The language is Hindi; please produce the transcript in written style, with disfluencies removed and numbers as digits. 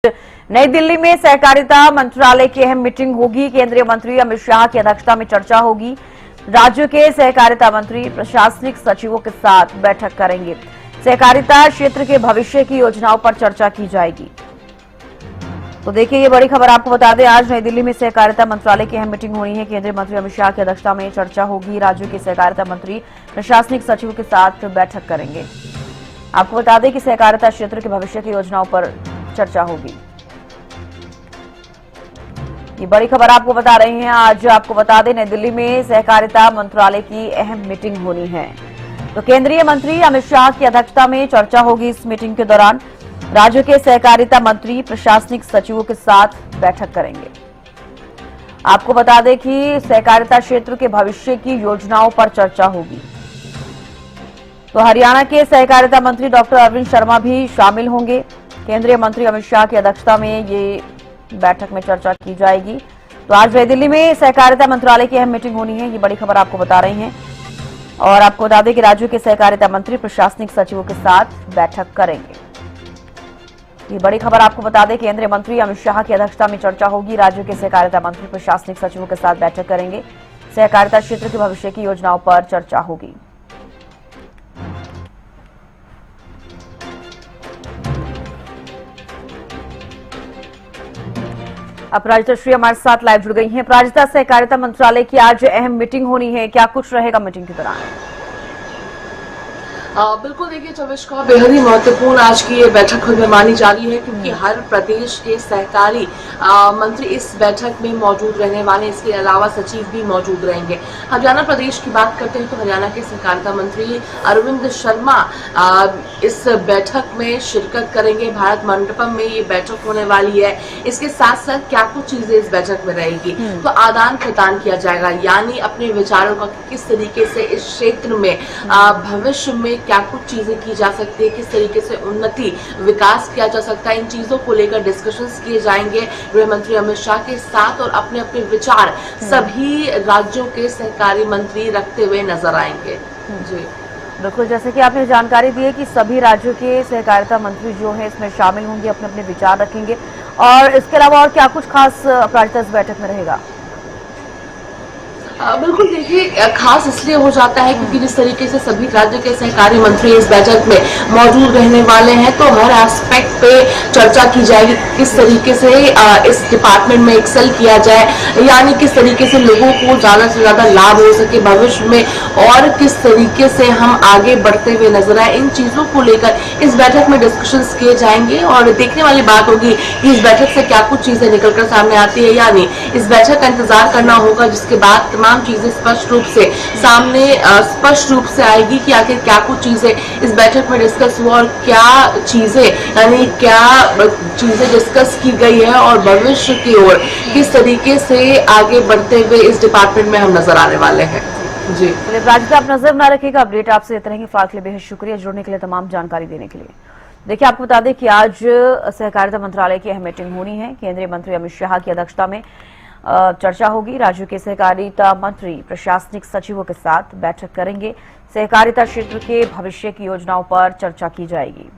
नई दिल्ली में सहकारिता मंत्रालय की अहम मीटिंग होगी। केंद्रीय मंत्री अमित शाह की अध्यक्षता में चर्चा होगी। राज्यों के सहकारिता मंत्री प्रशासनिक सचिवों के साथ बैठक करेंगे। सहकारिता क्षेत्र के भविष्य की योजनाओं पर चर्चा की जाएगी। तो देखिए, ये बड़ी खबर आपको बता दें, आज नई दिल्ली में सहकारिता मंत्रालय की अहम मीटिंग होनी है। केंद्रीय मंत्री अमित शाह की अध्यक्षता में चर्चा होगी। राज्यों के सहकारिता मंत्री प्रशासनिक सचिवों के साथ बैठक करेंगे। आपको बता दें कि सहकारिता क्षेत्र के भविष्य की योजनाओं पर चर्चा होगी। ये बड़ी खबर आपको बता रहे हैं। आज आपको बता दें, नई दिल्ली में सहकारिता मंत्रालय की अहम मीटिंग होनी है। तो केंद्रीय मंत्री अमित शाह की अध्यक्षता में चर्चा होगी। इस मीटिंग के दौरान राज्यों के सहकारिता मंत्री प्रशासनिक सचिवों के साथ बैठक करेंगे। आपको बता दें कि सहकारिता क्षेत्र के भविष्य की योजनाओं पर चर्चा होगी। तो हरियाणा के सहकारिता मंत्री डॉक्टर अरविंद शर्मा भी शामिल होंगे। केंद्रीय मंत्री अमित शाह की अध्यक्षता में ये बैठक में चर्चा की जाएगी। तो आज नई दिल्ली में सहकारिता मंत्रालय की अहम मीटिंग होनी है। ये बड़ी खबर आपको बता रही हैं। और आपको बता दें कि राज्यों के सहकारिता मंत्री प्रशासनिक सचिवों के साथ बैठक करेंगे। ये बड़ी खबर आपको बता दें, केंद्रीय मंत्री अमित शाह की अध्यक्षता में चर्चा होगी। राज्यों के सहकारिता मंत्री प्रशासनिक सचिवों के साथ बैठक करेंगे। सहकारिता क्षेत्र के भविष्य की योजनाओं पर चर्चा होगी। अपराजिता श्री हमारे साथ लाइव जुड़ गई हैं। अपराजिता, सहकारिता मंत्रालय की आज अहम मीटिंग होनी है, क्या कुछ रहेगा मीटिंग के दौरान? बिल्कुल, देखिए चविष्का, बेहद ही महत्वपूर्ण आज की ये बैठक में मानी जा रही है, क्योंकि हर प्रदेश के सहकारी मंत्री इस बैठक में मौजूद रहने वाले। इसके अलावा सचिव भी मौजूद रहेंगे। हरियाणा प्रदेश की बात करते हैं तो हरियाणा के सहकारिता मंत्री अरविंद शर्मा इस बैठक में शिरकत करेंगे। भारत मंडपम में ये बैठक होने वाली है। इसके साथ साथ क्या कुछ चीजें इस बैठक में रहेगी, तो आदान प्रदान किया जाएगा, यानी अपने विचारों का किस तरीके से इस क्षेत्र में भविष्य में क्या कुछ चीजें की जा सकती है, किस तरीके से उन्नति विकास किया जा सकता है, इन चीजों को लेकर डिस्कशंस किए जाएंगे गृह मंत्री अमित शाह के साथ। और अपने अपने विचार सभी राज्यों के सहकारी मंत्री रखते हुए नजर आएंगे। जी बिल्कुल, जैसे कि आपने जानकारी दी है कि सभी राज्यों के सहकारिता मंत्री जो हैं इसमें शामिल होंगे, अपने अपने विचार रखेंगे। और इसके अलावा और क्या कुछ खास अपराजिता इस बैठक में रहेगा? बिल्कुल, देखिए खास इसलिए हो जाता है क्योंकि जिस तरीके से सभी राज्य के सहकारी मंत्री इस बैठक में मौजूद रहने वाले हैं, तो हर एस्पेक्ट पे चर्चा की जाएगी। किस तरीके से इस डिपार्टमेंट में एक्सेल किया जाए, यानी किस तरीके से लोगों को ज्यादा से ज्यादा लाभ हो सके भविष्य में, और किस तरीके से हम आगे बढ़ते हुए नजर आए, इन चीजों को लेकर इस बैठक में डिस्कशंस किए जाएंगे। और देखने वाली बात होगी कि इस बैठक से क्या कुछ चीजें निकलकर सामने आती है, यानी इस बैठक का इंतजार करना होगा, जिसके बाद तमाम चीजें स्पष्ट रूप से सामने स्पष्ट रूप से आएगी कि आखिर क्या कुछ चीजें इस बैठक में डिस्कस हुआ और क्या चीजें, यानी क्या चीजें डिस्कस की गई है और भविष्य की ओर किस तरीके से आगे बढ़ते हुए इस डिपार्टमेंट में हम नजर आने वाले हैं। जी राजिता, आप नजर बना रखिएगा, अपडेट आपसे देते रहेंगे। फिलहाल के लिए बेहद शुक्रिया जुड़ने के लिए, तमाम जानकारी देने के लिए। देखिए, आपको बता दें कि आज सहकारिता मंत्रालय की अहम मीटिंग होनी है। केंद्रीय मंत्री अमित शाह की अध्यक्षता में चर्चा होगी। राज्यों के सहकारिता मंत्री प्रशासनिक सचिवों के साथ बैठक करेंगे। सहकारिता क्षेत्र के भविष्य की योजनाओं पर चर्चा की जाएगी।